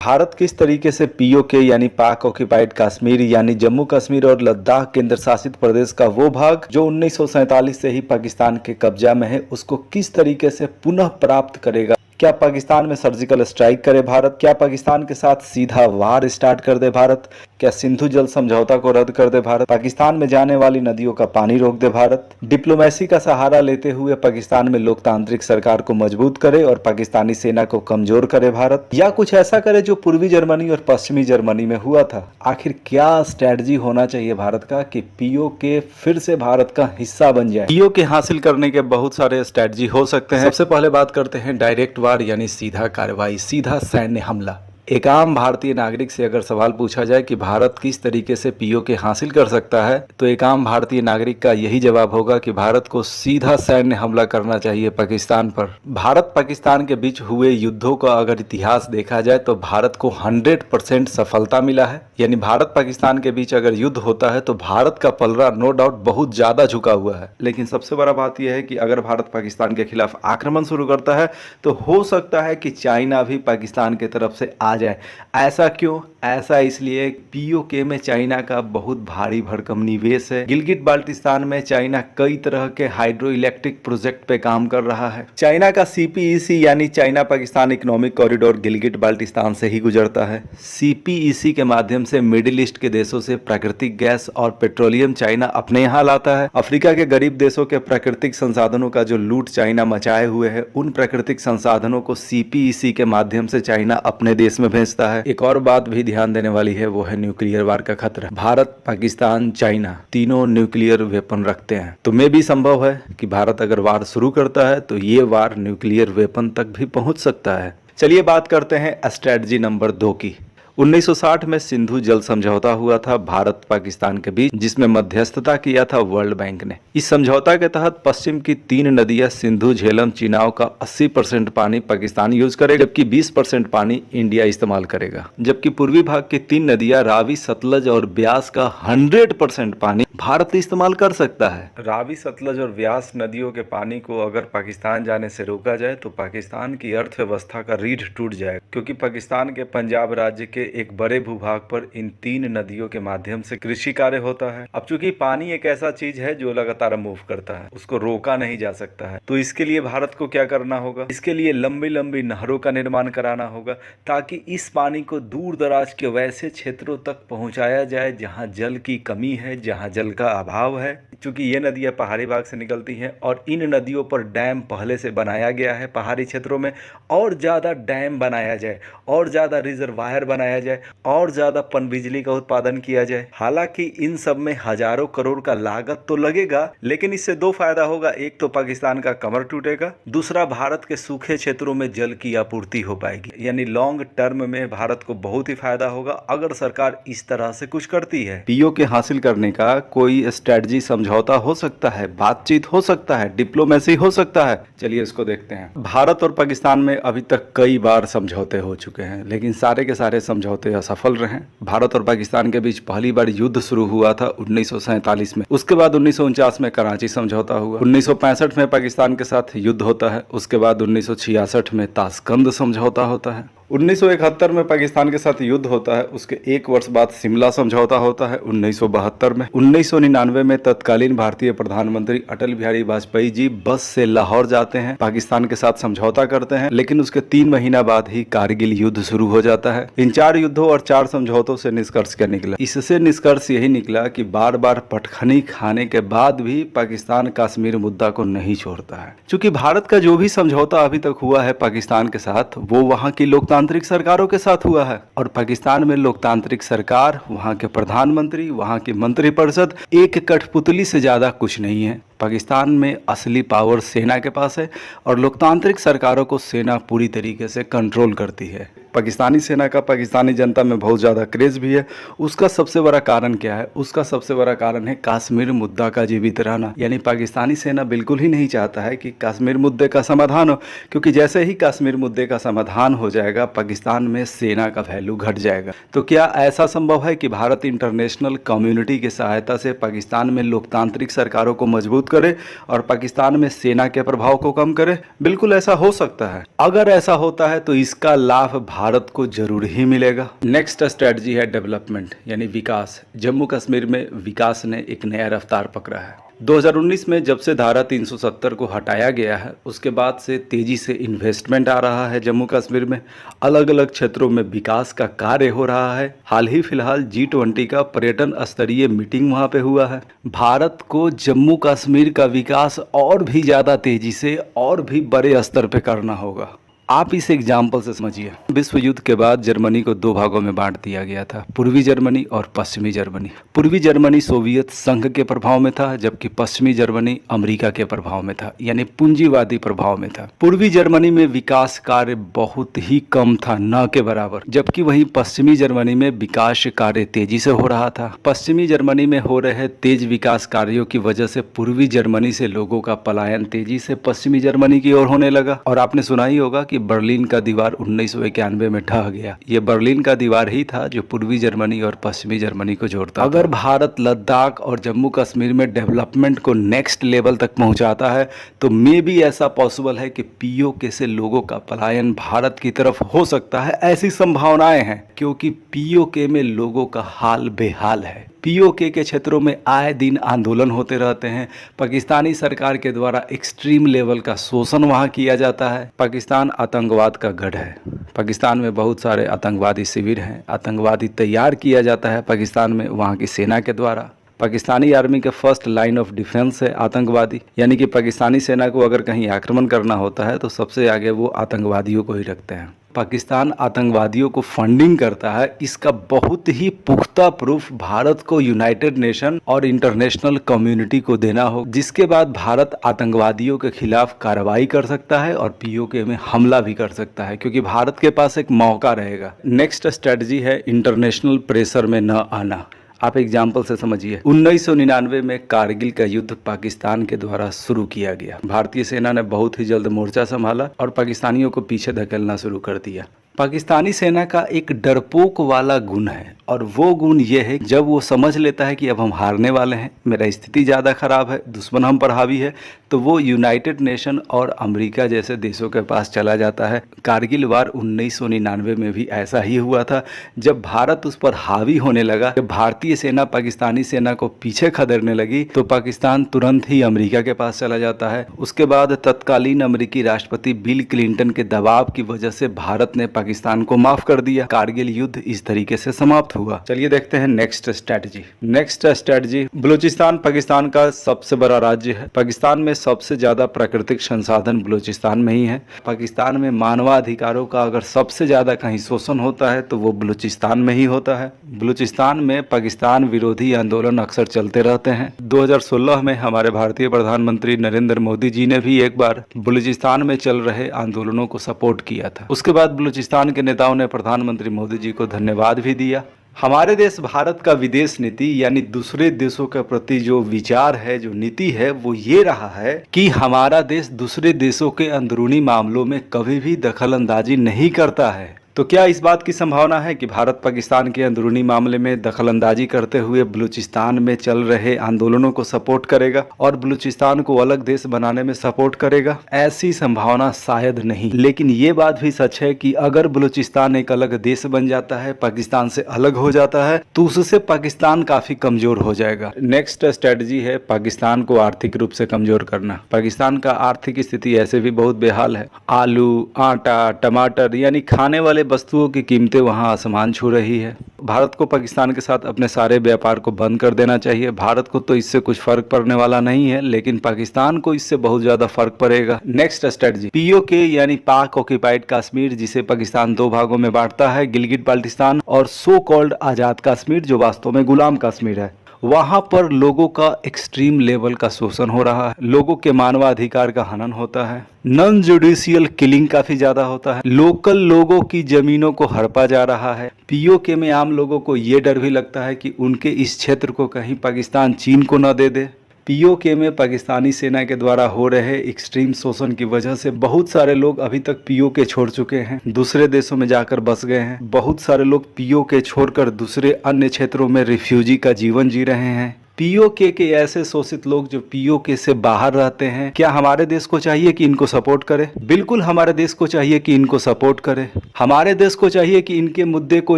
भारत किस तरीके से पीओके यानी पाक ऑक्यूपाइड कश्मीर यानी जम्मू कश्मीर और लद्दाख केंद्र शासित प्रदेश का वो भाग जो 1947 से ही पाकिस्तान के कब्जा में है उसको किस तरीके से पुनः प्राप्त करेगा। क्या पाकिस्तान में सर्जिकल स्ट्राइक करे भारत? क्या पाकिस्तान के साथ सीधा वार स्टार्ट कर दे भारत? क्या सिंधु जल समझौता को रद्द कर दे भारत? पाकिस्तान में जाने वाली नदियों का पानी रोक दे भारत? डिप्लोमेसी का सहारा लेते हुए पाकिस्तान में लोकतांत्रिक सरकार को मजबूत करे और पाकिस्तानी सेना को कमजोर करे भारत? या कुछ ऐसा करे जो पूर्वी जर्मनी और पश्चिमी जर्मनी में हुआ था? आखिर क्या स्ट्रेटजी होना चाहिए भारत का कि पीओके फिर से भारत का हिस्सा बन जाए? पीओके हासिल करने के बहुत सारे स्ट्रेटजी हो सकते हैं। सबसे पहले बात करते हैं डायरेक्ट वार यानी सीधा कार्रवाई, सीधा सैन्य हमला। एक आम भारतीय नागरिक से अगर सवाल पूछा जाए कि भारत किस तरीके से पीओके हासिल कर सकता है तो एक आम भारतीय नागरिक का यही जवाब होगा कि भारत को सीधा सैन्य हमला करना चाहिए पाकिस्तान पर। भारत पाकिस्तान के बीच हुए युद्धों का अगर इतिहास देखा जाए तो भारत को 100% सफलता मिला है। यानी भारत पाकिस्तान के बीच अगर युद्ध होता है तो भारत का पलड़ा नो डाउट बहुत ज्यादा झुका हुआ है। लेकिन सबसे बड़ा बात यह है कि अगर भारत पाकिस्तान के खिलाफ आक्रमण शुरू करता है तो हो सकता है कि चाइना भी पाकिस्तान की तरफ से आ जाए। ऐसा क्यों? ऐसा इसलिए पीओके में चाइना का बहुत भारी भरकम निवेश है। गिलगिट बाल्टिस्तान में चाइना कई तरह के हाइड्रो इलेक्ट्रिक प्रोजेक्ट पे काम कर रहा है। चाइना का सीपीईसी यानी China Pakistan economic corridor Gilgit Baltistan से ही गुजरता है। सीपीईसी के माध्यम से मिडिल ईस्ट के देशों से प्राकृतिक गैस और पेट्रोलियम चाइना अपने यहाँ लाता है। अफ्रीका के गरीब देशों के प्राकृतिक संसाधनों का जो लूट चाइना मचाए हुए है उन प्राकृतिक संसाधनों को सीपीईसी के माध्यम से चाइना अपने देश में भेजता है। एक और बात भी ध्यान देने वाली है, वो है न्यूक्लियर वार का खतरा। भारत, पाकिस्तान, चाइना तीनों न्यूक्लियर वेपन रखते हैं तो में भी संभव है कि भारत अगर वार शुरू करता है तो ये वार न्यूक्लियर वेपन तक भी पहुंच सकता है। चलिए बात करते हैं स्ट्रेटजी नंबर 2 की। 1960 में सिंधु जल समझौता हुआ था भारत पाकिस्तान के बीच, जिसमें मध्यस्थता किया था वर्ल्ड बैंक ने। इस समझौता के तहत पश्चिम की 3 नदियां सिंधु, झेलम, चिनाब का 80% पानी पाकिस्तान यूज करेगा जबकि 20% पानी इंडिया इस्तेमाल करेगा। जबकि पूर्वी भाग की 3 नदियां रावी, सतलज और ब्यास का 100% पानी भारत इस्तेमाल कर सकता है। रावी, सतलज और ब्यास नदियों के पानी को अगर पाकिस्तान जाने से रोका जाए तो पाकिस्तान की अर्थव्यवस्था का रीढ़ टूट जाएगा, क्योंकि पाकिस्तान के पंजाब राज्य के एक बड़े भूभाग पर इन 3 नदियों के माध्यम से कृषि कार्य होता है। अब चूंकि पानी एक ऐसा चीज है जो लगातार मूव करता है, उसको रोका नहीं जा सकता है, तो इसके लिए भारत को क्या करना होगा? इसके लिए लंबी लंबी नहरों का निर्माण कराना होगा ताकि इस पानी को दूर दराज के वैसे क्षेत्रों तक पहुंचाया जाए जहां जल की कमी है, जहां जल का अभाव है। क्योंकि ये नदियां पहाड़ी भाग से निकलती हैं और इन नदियों पर डैम पहले से बनाया गया है पहाड़ी क्षेत्रों में, और ज़्यादा डैम बनाया जाए और ज़्यादा रिजर्वायर बनाया जाए और ज़्यादा पनबिजली का उत्पादन किया जाए। हालांकि इन सब में हजारों करोड़ का लागत तो लगेगा, लेकिन इससे 2 फायदा होगा। एक तो पाकिस्तान का कमर टूटेगा, दूसरा भारत के सूखे क्षेत्रों में जल की आपूर्ति हो पाएगी। यानी लॉन्ग टर्म में भारत को बहुत ही फायदा होगा अगर सरकार इस तरह से कुछ करती है। पीओके हासिल करने का कोई स्ट्रेटजी, समझौता हो सकता है, बातचीत हो सकता है, डिप्लोमेसी हो सकता है। चलिए इसको देखते हैं। भारत और पाकिस्तान में अभी तक कई बार समझौते हो चुके हैं, लेकिन सारे के सारे समझौते असफल रहे। भारत और पाकिस्तान के बीच पहली बार युद्ध शुरू हुआ था 1947 में। उसके बाद 1949 में कराची समझौता हुआ। 1965 में पाकिस्तान के साथ युद्ध होता है। उसके बाद 1966 में ताशकंद समझौता होता है। 1971 में पाकिस्तान के साथ युद्ध होता है। उसके 1 वर्ष बाद शिमला समझौता होता है 1972 में। 1999 में तत्कालीन भारतीय प्रधानमंत्री अटल बिहारी वाजपेयी जी बस से लाहौर जाते हैं, पाकिस्तान के साथ समझौता करते हैं, लेकिन उसके 3 महीना बाद ही कारगिल युद्ध शुरू हो जाता है। इन 4 युद्धों और 4 समझौतों से निष्कर्ष क्या निकला? इससे निष्कर्ष यही निकला कि बार बार पटखनी खाने के बाद भी पाकिस्तान कश्मीर मुद्दा को नहीं छोड़ता है। चूंकि भारत का जो भी समझौता अभी तक हुआ है पाकिस्तान के साथ, वो वहाँ की लोकतांत्रिक सरकारों के साथ हुआ है, और पाकिस्तान में लोकतांत्रिक सरकार, वहाँ के प्रधानमंत्री, वहाँ की मंत्रिपरिषद एक कठपुतली से ज्यादा कुछ नहीं है। पाकिस्तान में असली पावर सेना के पास है और लोकतांत्रिक सरकारों को सेना पूरी तरीके से कंट्रोल करती है। पाकिस्तानी सेना का पाकिस्तानी जनता में बहुत ज़्यादा क्रेज भी है। उसका सबसे बड़ा कारण क्या है? उसका सबसे बड़ा कारण है कश्मीर मुद्दा का जीवित रहना। यानी पाकिस्तानी सेना बिल्कुल ही नहीं चाहता है कि कश्मीर मुद्दे का समाधान हो, क्योंकि जैसे ही कश्मीर मुद्दे का समाधान हो जाएगा पाकिस्तान में सेना का वैल्यू घट जाएगा। तो क्या ऐसा संभव है कि भारत इंटरनेशनल कम्युनिटी की सहायता से पाकिस्तान में लोकतांत्रिक सरकारों को मजबूत करे और पाकिस्तान में सेना के प्रभाव को कम करे? बिल्कुल ऐसा हो सकता है। अगर ऐसा होता है तो इसका लाभ भारत को जरूर ही मिलेगा। नेक्स्ट स्ट्रेटजी है डेवलपमेंट यानी विकास। जम्मू कश्मीर में विकास ने एक नया रफ्तार पकड़ा है। 2019 में जब से धारा 370 को हटाया गया है उसके बाद से तेजी से इन्वेस्टमेंट आ रहा है। जम्मू कश्मीर में अलग अलग क्षेत्रों में विकास का कार्य हो रहा है। हाल ही फिलहाल G20 का पर्यटन स्तरीय मीटिंग वहां पे हुआ है। भारत को जम्मू कश्मीर का विकास और भी ज़्यादा तेजी से और भी बड़े स्तर पे करना होगा। आप इस एग्जाम्पल से समझिए, विश्व युद्ध के बाद जर्मनी को दो भागों में बांट दिया गया था, पूर्वी जर्मनी और पश्चिमी जर्मनी। पूर्वी जर्मनी सोवियत संघ के प्रभाव में था जबकि पश्चिमी जर्मनी अमेरिका के प्रभाव में था, यानी पूंजीवादी प्रभाव में था। पूर्वी जर्मनी में विकास कार्य बहुत ही कम था, न के बराबर, जबकि वहीं पश्चिमी जर्मनी में विकास कार्य तेजी से हो रहा था। पश्चिमी जर्मनी में हो रहे तेज विकास कार्यों की वजह से पूर्वी जर्मनी से लोगों का पलायन तेजी से पश्चिमी जर्मनी की ओर होने लगा। और आपने सुना ही होगा कि बर्लिन का दीवार 1991 में ढह गया। ये बर्लिन का दीवार ही था जो पूर्वी जर्मनी और पश्चिमी जर्मनी को जोड़ता। अगर भारत लद्दाख और जम्मू कश्मीर में डेवलपमेंट को नेक्स्ट लेवल तक पहुंचाता है तो मे भी ऐसा पॉसिबल है कि POK से लोगों का पलायन भारत की तरफ हो सकता है। ऐसी संभावनाएं हैं क्योंकि POK में लोगों का हाल बेहाल है। POK के क्षेत्रों में आए दिन आंदोलन होते रहते हैं। पाकिस्तानी सरकार के द्वारा एक्सट्रीम लेवल का शोषण वहाँ किया जाता है। पाकिस्तान आतंकवाद का गढ़ है। पाकिस्तान में बहुत सारे आतंकवादी शिविर हैं। आतंकवादी तैयार किया जाता है पाकिस्तान में वहाँ की सेना के द्वारा। पाकिस्तानी आर्मी के फर्स्ट लाइन ऑफ डिफेंस है आतंकवादी, यानी कि पाकिस्तानी सेना को अगर कहीं आक्रमण करना होता है तो सबसे आगे वो आतंकवादियों को ही रखते हैं। पाकिस्तान आतंकवादियों को फंडिंग करता है। इसका बहुत ही पुख्ता प्रूफ भारत को यूनाइटेड नेशन और इंटरनेशनल कम्युनिटी को देना हो, जिसके बाद भारत आतंकवादियों के खिलाफ कार्रवाई कर सकता है और POK में हमला भी कर सकता है, क्योंकि भारत के पास एक मौका रहेगा। नेक्स्ट स्ट्रेटजी है इंटरनेशनल प्रेशर में न आना। आप एग्जाम्पल से समझिए, 1999 में कारगिल का युद्ध पाकिस्तान के द्वारा शुरू किया गया। भारतीय सेना ने बहुत ही जल्द मोर्चा संभाला और पाकिस्तानियों को पीछे धकेलना शुरू कर दिया। पाकिस्तानी सेना का एक डरपोक वाला गुण है और वो गुण ये है, जब वो समझ लेता है कि अब हम हारने वाले हैं, मेरा स्थिति ज़्यादा खराब है, दुश्मन हम पर हावी है, तो वो यूनाइटेड नेशन और अमेरिका जैसे देशों के पास चला जाता है। कारगिल वार 1999 में भी ऐसा ही हुआ था। जब भारत उस पर हावी होने लगा, जब भारतीय सेना पाकिस्तानी सेना को पीछे खदेड़ने लगी, तो पाकिस्तान तुरंत ही अमेरिका के पास चला जाता है। उसके बाद तत्कालीन अमेरिकी राष्ट्रपति बिल क्लिंटन के दबाव की वजह से भारत ने पाकिस्तान को माफ कर दिया। कारगिल युद्ध इस तरीके से समाप्त हुआ। चलिए देखते हैं next strategy. Next strategy, Balochistan Pakistan का सबसे बड़ा राज्य है। पाकिस्तान में सबसे ज्यादा प्राकृतिक संसाधन बलूचिस्तान में ही है। पाकिस्तान में मानवाधिकारों का अगर सबसे ज्यादा कहीं शोषण होता है तो वो बलूचिस्तान में ही होता है। बलूचिस्तान में पाकिस्तान विरोधी आंदोलन अक्सर चलते रहते हैं। 2016 में हमारे भारतीय प्रधानमंत्री नरेंद्र मोदी जी ने भी एक बार बलूचिस्तान में चल रहे आंदोलनों को सपोर्ट किया था। उसके बाद बलूचिस्तान के नेताओं ने प्रधानमंत्री मोदी जी को धन्यवाद भी दिया। हमारे देश भारत का विदेश नीति यानी दूसरे देशों के प्रति जो विचार है, जो नीति है, वो ये रहा है कि हमारा देश दूसरे देशों के अंदरूनी मामलों में कभी भी दखल अंदाजी नहीं करता है। तो क्या इस बात की संभावना है कि भारत पाकिस्तान के अंदरूनी मामले में दखलंदाजी करते हुए बलूचिस्तान में चल रहे आंदोलनों को सपोर्ट करेगा और बलूचिस्तान को अलग देश बनाने में सपोर्ट करेगा? ऐसी संभावना शायद नहीं, लेकिन ये बात भी सच है कि अगर बलूचिस्तान एक अलग देश बन जाता है, पाकिस्तान से अलग हो जाता है, तो उससे पाकिस्तान काफी कमजोर हो जाएगा। नेक्स्ट स्ट्रेटजी है पाकिस्तान को आर्थिक रूप से कमजोर करना। पाकिस्तान का आर्थिक स्थिति ऐसे भी बहुत बेहाल है। आलू, आटा, टमाटर यानी खाने वाले वस्तुओं की कीमतें वहां आसमान छू रही है। भारत को पाकिस्तान के साथ अपने सारे व्यापार को बंद कर देना चाहिए। भारत को तो इससे कुछ फर्क पड़ने वाला नहीं है, लेकिन पाकिस्तान को इससे बहुत ज्यादा फर्क पड़ेगा। नेक्स्ट स्ट्रेटजी, POK यानी पाक ऑक्यूपाइड कश्मीर, जिसे पाकिस्तान दो भागों में बांटता है, गिलगिट बाल्टिस्तान और सो कॉल्ड आजाद कश्मीर, जो वास्तव में गुलाम कश्मीर है। वहां पर लोगों का एक्सट्रीम लेवल का शोषण हो रहा है। लोगों के मानवाधिकार का हनन होता है। नॉन जुडिशियल किलिंग काफी ज्यादा होता है। लोकल लोगों की जमीनों को हड़पा जा रहा है। POK में आम लोगों को ये डर भी लगता है कि उनके इस क्षेत्र को कहीं पाकिस्तान चीन को न दे दे। POK में पाकिस्तानी सेना के द्वारा हो रहे एक्सट्रीम शोषण की वजह से बहुत सारे लोग अभी तक POK छोड़ चुके हैं, दूसरे देशों में जाकर बस गए हैं। बहुत सारे लोग POK छोड़कर दूसरे अन्य क्षेत्रों में रिफ्यूजी का जीवन जी रहे हैं। पीओके के ऐसे शोषित लोग जो पीओके से बाहर रहते हैं, क्या हमारे देश को चाहिए कि इनको सपोर्ट करे? बिल्कुल हमारे देश को चाहिए कि इनको सपोर्ट करे। हमारे देश को चाहिए कि इनके मुद्दे को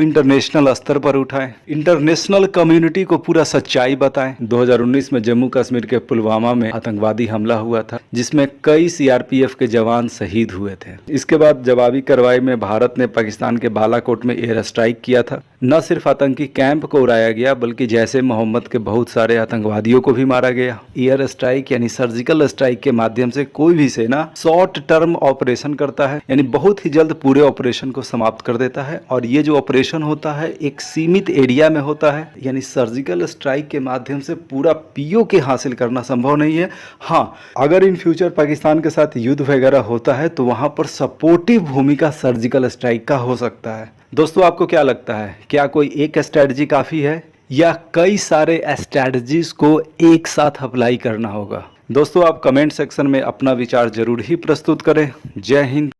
इंटरनेशनल स्तर पर उठाएं, इंटरनेशनल कम्युनिटी को पूरा सच्चाई बताएं। 2019 में जम्मू कश्मीर के पुलवामा में आतंकवादी हमला हुआ था, जिसमें कई सीआरपीएफ के जवान शहीद हुए थे। इसके बाद जवाबी कार्रवाई में भारत ने पाकिस्तान के बालाकोट में एयर स्ट्राइक किया था। न सिर्फ आतंकी कैंप को उड़ाया गया, बल्कि जैसे मोहम्मद के बहुत सारे आतंकवादियों को भी मारा गया। एयर स्ट्राइक यानी सर्जिकल स्ट्राइक के माध्यम से कोई भी सेना शॉर्ट टर्म ऑपरेशन करता है, यानी बहुत ही जल्द पूरे ऑपरेशन को समाप्त कर देता है। और ये जो ऑपरेशन होता है एक सीमित एरिया में होता है, यानी सर्जिकल स्ट्राइक के माध्यम से पूरा पीओके हासिल करना संभव नहीं है। हाँ, अगर इन फ्यूचर पाकिस्तान के साथ युद्ध वगैरह होता है तो वहां पर सपोर्टिव भूमिका सर्जिकल स्ट्राइक का हो सकता है। दोस्तों, आपको क्या लगता है, क्या कोई एक स्ट्रेटजी काफी है या कई सारे स्ट्रेटजीज को एक साथ अप्लाई करना होगा? दोस्तों, आप कमेंट सेक्शन में अपना विचार जरूर ही प्रस्तुत करें। जय हिंद।